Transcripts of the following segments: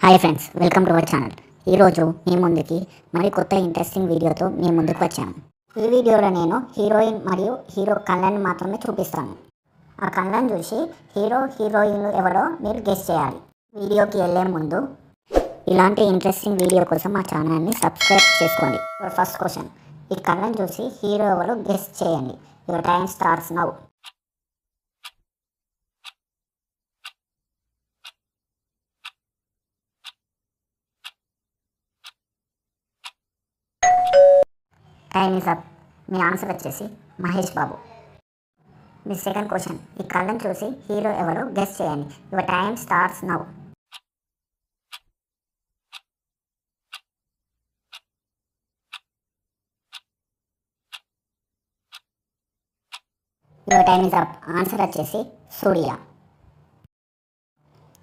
Hi friends, welcome to our channel. ఈరోజు మీ ముందుకి మరి కొత్త ఇంట్రెస్టింగ్ వీడియోతో మీ ముందుకు వచ్చాను. ఈ వీడియోలో నేను హీరోయిన్ మరియు హీరో కళ్ళని మాత్రమే చూపిస్తాను. ఆ కళ్ళని చూసి హీరోయిన్లు ఎవరో మీరు గెస్ చేయాలి. వీడియోకి వెళ్ళే ముందు ఇలాంటి ఇంట్రెస్టింగ్ వీడియో కోసం మా ఛానల్ని సబ్స్క్రైబ్ చేసుకోండి. ఫస్ట్ క్వశ్చన్, ఈ కళ్ళని చూసి హీరో ఎవరో గెస్ చేయండి. Your time starts now. Time is up. Me answer వచ్చేసి మహేష్ బాబు. మీ సెకండ్ క్వశ్చన్, ఈ కళ్ళని చూసి హీరో ఎవరో గెస్ చేయండి. Your time starts now. Your time is up. Answer వచ్చేసి సూర్య.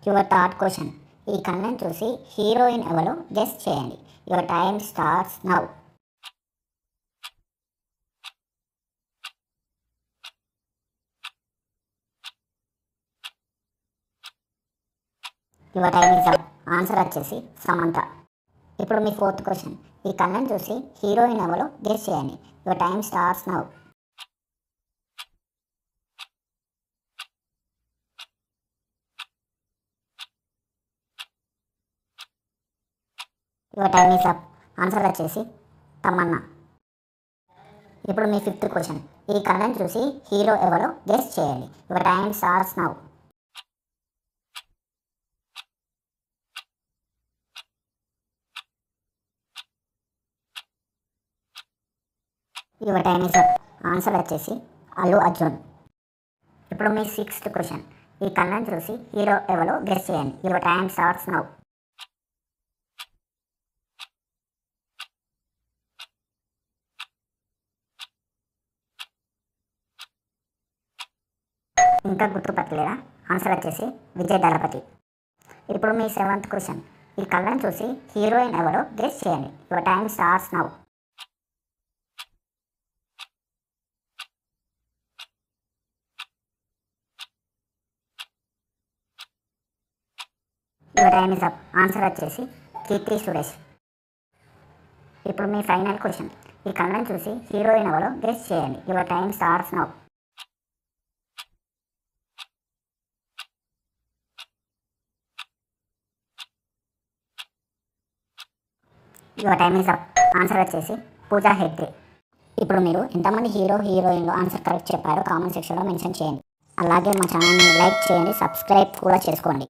యువర్ థర్డ్ క్వశ్చన్, ఈ కళ్ళని చూసి హీరోయిన్ ఎవరో గెస్ చేయండి. Your time starts now. Your time is up. Answer వచ్చేసి సమంత. ఇప్పుడు మీ ఫోర్త్ క్వశ్చన్, ఈ కళ్ళని చూసి హీరోయిన్ ఎవరో గెస్ చేయండి. Your time starts now. Your time is up. Answer వచ్చేసి తమన్నా. ఇప్పుడు మీ ఫిఫ్త్ క్వశ్చన్, ఈ కళ్ళని చూసి హీరో ఎవరో గెస్ చేయండి. Your time starts now. Your time is up. Answer వచ్చేసి అల్లు అర్జున్. ఇప్పుడు మీ సిక్స్త్ క్వశ్చన్, ఈ కళ్ళని చూసి హీరో ఎవరో గెస్ చేయండి. Your time starts now. ఇంకా గుర్తుపట్టలేదా? ఆన్సర్ వచ్చేసి విజయ్ దళపతి. ఇప్పుడు మీ సెవెంత్ క్వశ్చన్, ఈ కళ్ళని చూసి హీరోయిన్ ఎవరో గెస్ చేయండి. Your time starts now. Your time is up. Answer వచ్చేసి కీర్తి సురేష్. ఇప్పుడు మీ ఫైనల్ క్వశ్చన్, ఈ కళ్ళని చూసి హీరోయిన్ ఎవరో గెస్ చేయండి. Your time starts now. Your time is up. Answer వచ్చేసి పూజా హెగ్డే. ఇప్పుడు మీరు ఎంతమంది హీరోయిన్లు ఆన్సర్ కరెక్ట్ చెప్పారో కామెంట్ సెక్షన్లో మెన్షన్ చేయండి. అలాగే మా ఛానల్ని లైక్ చేయండి, సబ్స్క్రైబ్ కూడా చేసుకోండి.